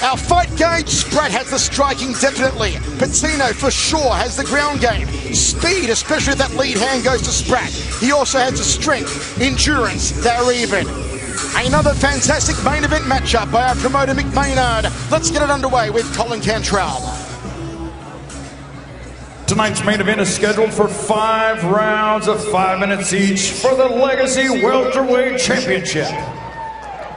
Our fight gauge, Spratt has the striking definitely. Patino for sure has the ground game. Speed, especially if that lead hand goes to Spratt. He also has the strength, endurance, they're even. Another fantastic main event matchup by our promoter Mick Maynard. Let's get it underway with Colin Cantrell. Tonight's main event is scheduled for 5 rounds of 5 minutes each for the Legacy Welterweight Championship.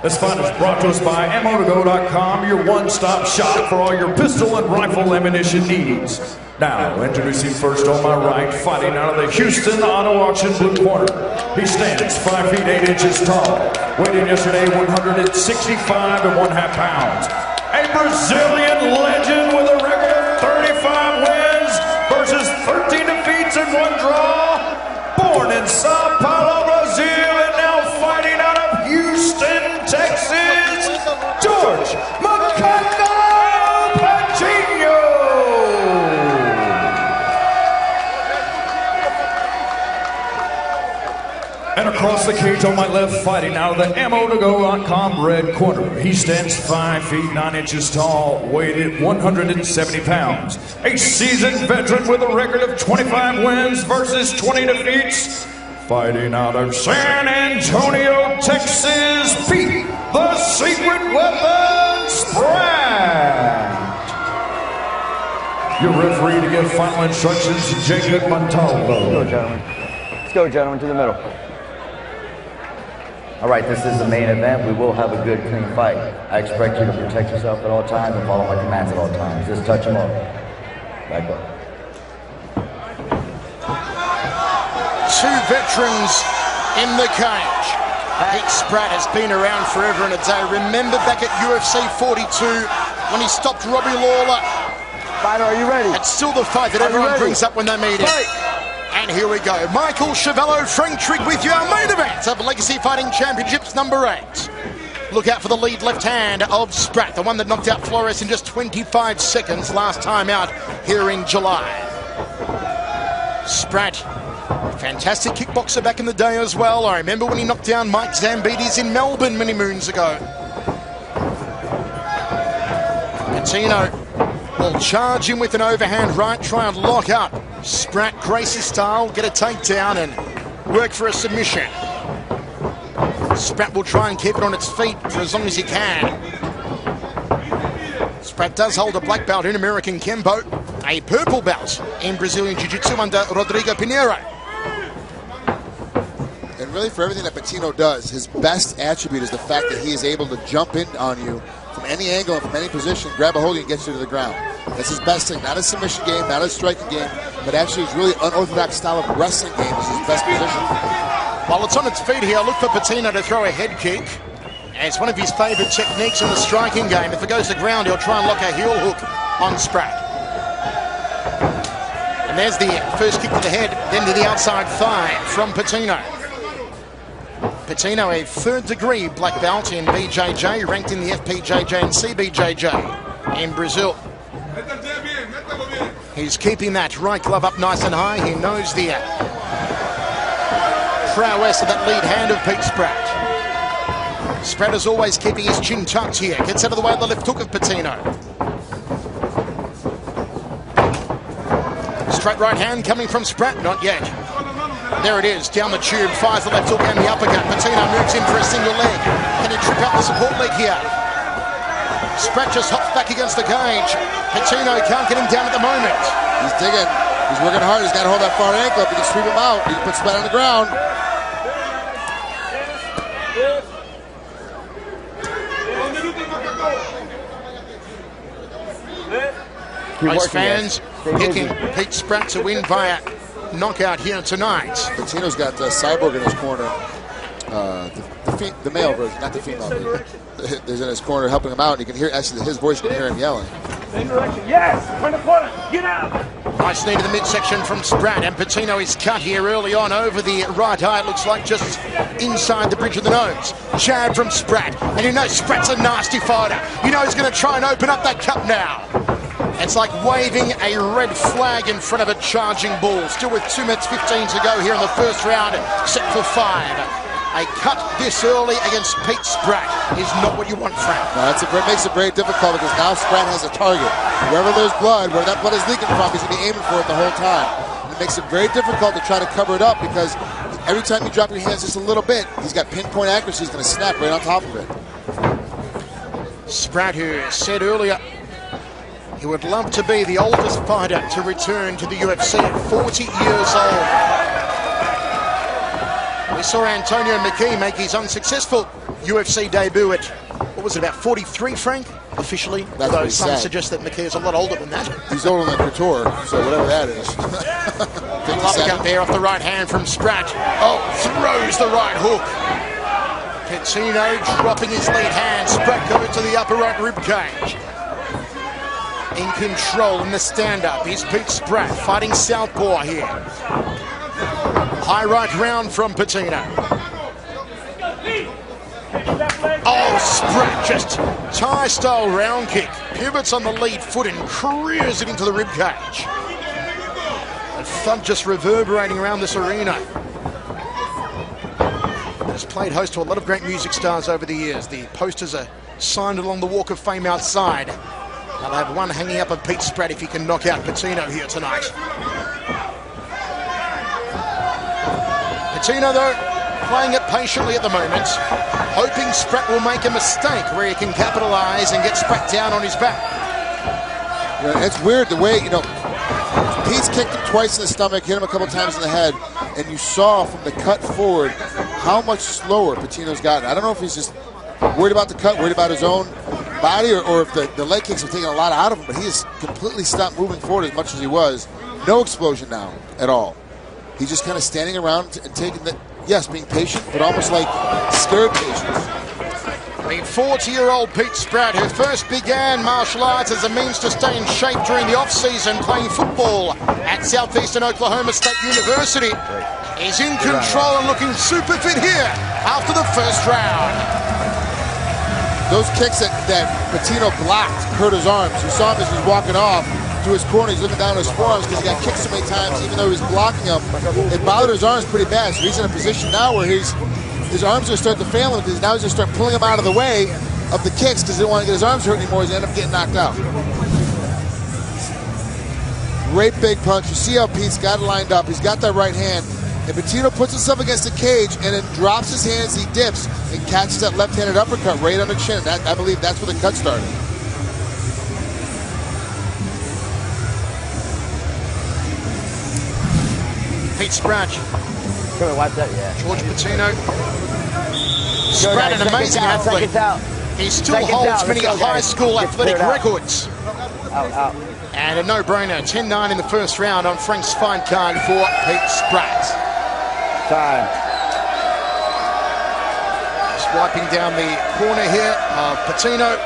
This fight is brought to us by ammo2go.com, your one-stop shop for all your pistol and rifle ammunition needs. Now, introducing first on my right, fighting out of the Houston Auto Auction blue corner. He stands 5 feet 8 inches tall, weighed in yesterday 165 and 1/2 pounds. A Brazilian legend with a record of 35 wins versus 13 defeats and 1 draw. Born in Sao Paulo, Brazil, and now fighting out of Houston, Texas, Jorge Macaco Patino. And across the cage on my left, fighting out of the ammo2go.com red corner. He stands 5 feet 9 inches tall, weighed at 170 pounds. A seasoned veteran with a record of 25 wins versus 20 defeats. Fighting out of San Antonio, Texas, Pete, the Secret Weapon Spratt. Your referee to give final instructions, Jacob Montalvo. Let's go, gentlemen. Let's go, gentlemen, to the middle. All right, this is the main event. We will have a good, clean fight. I expect you to protect yourself at all times and follow my commands at all times. Just touch them up. Back up. 2 veterans in the cage. Pete Spratt has been around forever and a day. Remember back at UFC 42 when he stopped Robbie Lawler? Fighter, are you ready? It's still the fight that everyone brings up when they meet him. And here we go. Michael Chavello, Frank Trigg with you. Our main event of Legacy Fighting Championships number 8. Look out for the lead left hand of Spratt, the one that knocked out Flores in just 25 seconds last time out here in July. Spratt, fantastic kickboxer back in the day as well. I remember when he knocked down Mike Zambides in Melbourne many moons ago. Patino will charge him with an overhand right, try and lock up. Spratt, Gracie style, get a takedown and work for a submission. Spratt will try and keep it on its feet for as long as he can. Spratt does hold a black belt in American Kempo, a purple belt in Brazilian Jiu-Jitsu under Rodrigo Pinheiro. And really for everything that Patino does, his best attribute is the fact that he is able to jump in on you from any angle and from any position, grab a hold and get you to the ground. That's his best thing. Not a submission game, not a striking game, but actually his really unorthodox style of wrestling game is his best position. While it's on its feet here, look for Patino to throw a head kick. And it's one of his favourite techniques in the striking game. If it goes to ground, he'll try and lock a heel hook on Spratt. And there's the first kick to the head, then to the outside thigh from Patino. Patino, a 3rd degree black belt in BJJ, ranked in the FPJJ and CBJJ in Brazil. He's keeping that right glove up nice and high. He knows the prowess of that lead hand of Pete Spratt. Spratt is always keeping his chin tucked here. Gets out of the way of the left hook of Patino. Straight right hand coming from Spratt, not yet. There it is, down the tube, fires the left hook and the uppercut. Patino moves in for a single leg. Can he trip out the support leg here? Spratt just hops back against the cage. Patino can't get him down at the moment. He's digging. He's working hard. He's got to hold that far ankle up. He can sweep him out. He can put Spratt on the ground. Race fans picking Pete Spratt to win via knockout here tonight. Patino's got Cyborg in his corner. The male version, not the female. There's in his corner helping him out. And you can hear, actually, his voice, you can hear him yelling. Same direction. Yes! Turn the corner. Get out! Nice knee to the midsection from Spratt, and Patino is cut here early on over the right eye. It looks like just inside the bridge of the nose. Jab from Spratt, and you know Spratt's a nasty fighter. You know he's going to try and open up that cup now. It's like waving a red flag in front of a charging bull. Still with 2 minutes 15 to go here in the first round, set for 5. A cut this early against Pete Spratt is not what you want, Frank. No, it makes it very difficult because now Spratt has a target. Wherever there's blood, where that blood is leaking from, he's going to be aiming for it the whole time. And it makes it very difficult to try to cover it up because every time you drop your hands just a little bit, he's got pinpoint accuracy. He's going to snap right on top of it. Spratt, who said earlier he would love to be the oldest fighter to return to the UFC at 40 years old. We saw Antonio McKee make his unsuccessful UFC debut at, what was it, about 43, Frank, officially? That's although some suggest that McKee is a lot older than that. He's older than Couture, so whatever that is. Uppercut there off the right hand from Spratt. Oh, throws the right hook. Patino dropping his lead hand. Spratt goes to the upper right rib cage. In control in the stand-up is Pete Spratt, fighting southpaw here. High right round from Patino. Oh, Spratt just Thai-style round kick. Pivots on the lead foot and careers it into the rib cage. The thud just reverberating around this arena. Has played host to a lot of great music stars over the years. The posters are signed along the Walk of Fame outside. They'll have one hanging up of Pete Spratt if he can knock out Patino here tonight. Patino, though, playing it patiently at the moment, hoping Spratt will make a mistake where he can capitalize and get Spratt down on his back. Yeah, it's weird the way, Pete's kicked him twice in the stomach, hit him a couple times in the head, and you saw from the cut forward how much slower Patino's gotten. I don't know if he's just worried about the cut, worried about his own body, or if the leg kicks have taken a lot out of him, but he has completely stopped moving forward as much as he was. No explosion now at all. He's just kind of standing around and taking the, yes, being patient, but almost like scared patience. The 40-year-old Pete Spratt, who first began martial arts as a means to stay in shape during the off-season playing football at Southeastern Oklahoma State University, is in control and looking super fit here after the first round. Those kicks that Patino blocked hurt his arms. You saw him as he was walking off to his corner. He's looking down at his forearms because he got kicked so many times, even though he was blocking them. It bothered his arms pretty bad. So he's in a position now where his arms are starting to fail him because now he's going to start pulling him out of the way of the kicks because he don't want to get his arms hurt anymore. He's going to end up getting knocked out. Great big punch. You see how Pete's got it lined up. He's got that right hand. And Patino puts himself against the cage and then drops his hands, he dips, and catches that left-handed uppercut right on the chin. I believe that's where the cut started. Pete Spratt. Watch that, yeah. George Patino. Spratt, an amazing athlete. He still holds many high school athletic records. And a no-brainer, 10-9 in the first round on Frank's fight card for Pete Spratt. Time. Just wiping down the corner here of Patino.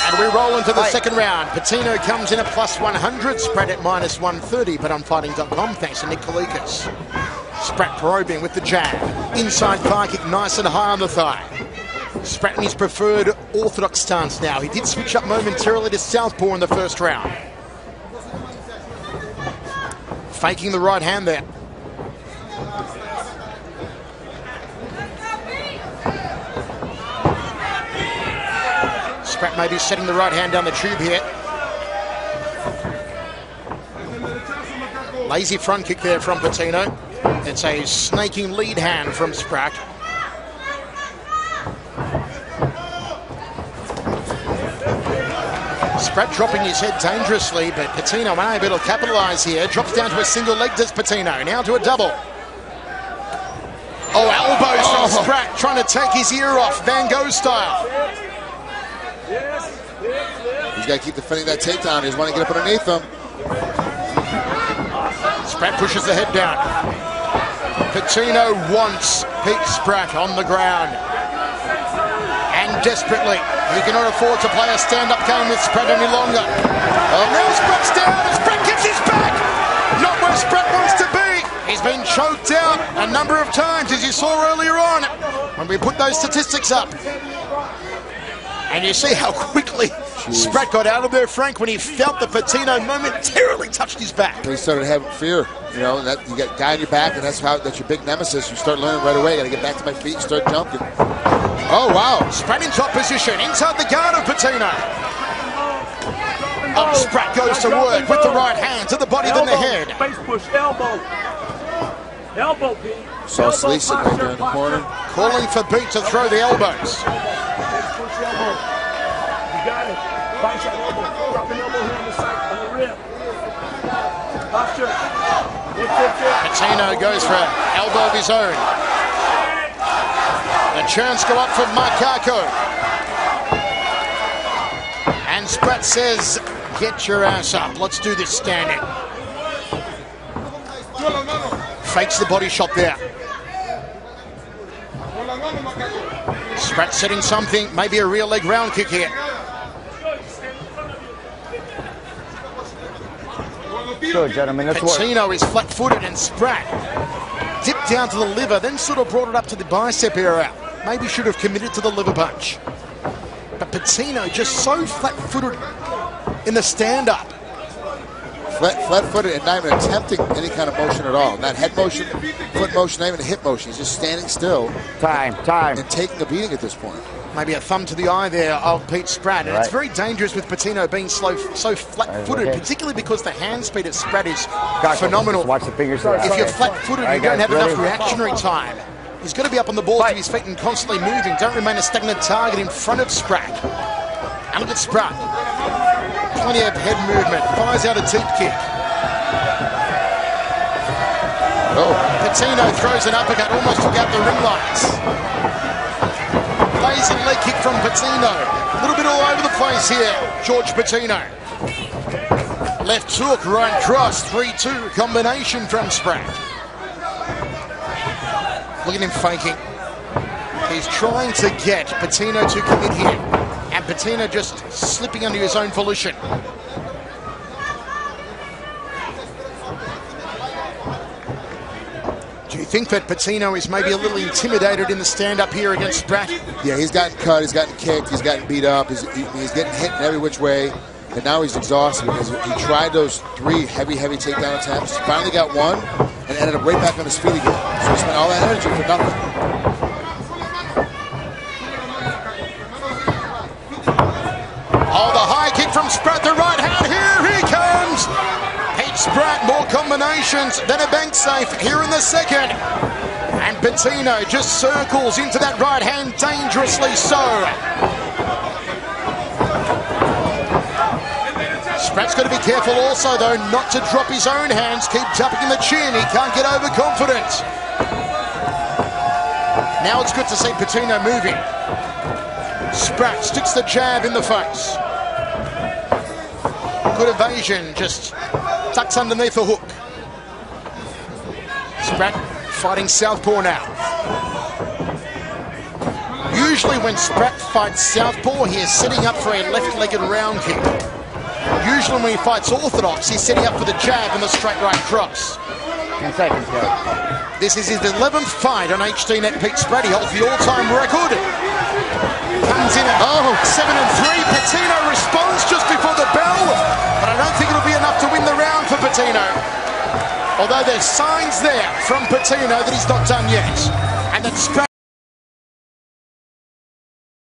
And we roll into the second round. Patino comes in at plus 100, Spratt at minus 130, but on fighting.com, thanks to Nick Kalikas. Spratt probing with the jab. Inside thigh kick, nice and high on the thigh. Spratt in his preferred orthodox stance now. He did switch up momentarily to southpaw in the first round. Faking the right hand there. Spratt maybe setting the right hand down the tube here. Lazy front kick there from Patino. It's a snaking lead hand from Spratt. Spratt dropping his head dangerously, but Patino unable to capitalize here. Drops down to a single leg, does Patino. Now to a double. Oh, elbows from Spratt, trying to take his ear off, Van Gogh style. He's got to keep defending that takedown. He doesn't want to get up underneath him. Spratt pushes the head down. Patino wants Pete Spratt on the ground. And desperately, he cannot afford to play a stand-up game with Spratt any longer. Now Spratt's down, and Spratt gives his back. Not where Spratt wants to be. He's been choked out a number of times, as you saw earlier on, when we put those statistics up. And you see how quickly Spratt got out of there, Frank, when he felt that Patino momentarily touched his back. He started having fear. You know, that you got a guy on your back, and that's your big nemesis. You start learning right away. Got to get back to my feet and start jumping. Oh, wow. Spratt in top position, inside the guard of Patino. Oh, Spratt goes to work with the right hand to the body, then the head. Face push, elbow. Elbow, Pete. Saw Slee sitting right there in the corner. Calling for Pete to throw the elbows. Face push, elbow. You got it. Bicep elbow. Drop an elbow here on the side, on the rib. Posture. Patino goes for an elbow of his own. The churns go up from Macaco. And Spratt says, get your ass up. Let's do this standing. Fakes the body shot there. Spratt setting something, maybe a rear leg round kick here. Sure, gentlemen, that's what. Patino is flat-footed and Spratt dipped down to the liver, then sort of brought it up to the bicep area. Maybe should have committed to the liver punch. But Patino just so flat-footed in the stand-up. Flat-footed and not even attempting any kind of motion at all. Not head motion, foot motion, not even a hip motion. He's just standing still. Time. And taking a beating at this point. Maybe a thumb to the eye there of Pete Spratt. And it's very dangerous with Patino being so flat-footed, particularly because the hand speed of Spratt is phenomenal. Watch the fingers. If you're flat-footed, you don't have enough reactionary time. He's got to be up on the balls of his feet and constantly moving. Don't remain a stagnant target in front of Spratt. And look at Spratt. Plenty of head movement. Fires out a deep kick. Oh. Patino throws an uppercut, almost took out the ring lights. Lays a leg kick from Patino. A little bit all over the place here, George Patino. Left hook, right cross, 3-2 combination from Spratt. Look at him faking. He's trying to get Patino to commit here. And Patino just slipping under his own volition. Do you think that Patino is maybe a little intimidated in the stand-up here against Spratt? Yeah, he's gotten cut, he's gotten kicked, he's gotten beat up, he's getting hit in every which way, and now he's exhausted because he tried those 3 heavy takedown attempts, finally got one, and ended up right back on his feet again. So he spent all that energy for nothing. Oh, the high kick from Spratt, the right hand, here he comes! Pete Spratt, more combinations than a bank safe here in the second. And Patino just circles into that right hand, dangerously so. Spratt's got to be careful also, though, not to drop his own hands, keep tapping in the chin, he can't get overconfident. Now it's good to see Patino moving. Spratt sticks the jab in the face. Good evasion, just tucks underneath the hook. Spratt fighting southpaw now. Usually when Spratt fights southpaw, he is setting up for a left-legged round kick. Usually when he fights orthodox, he's setting up for the jab and the straight right cross. 10 seconds, guys. This is his 11th fight on HDNet. Pete Spratt, he holds the all-time record. Comes in at 7-3. Patino responds just before the bell, but I don't think it'll be enough to win the round for Patino. Although there's signs there from Patino that he's not done yet, and that Spratt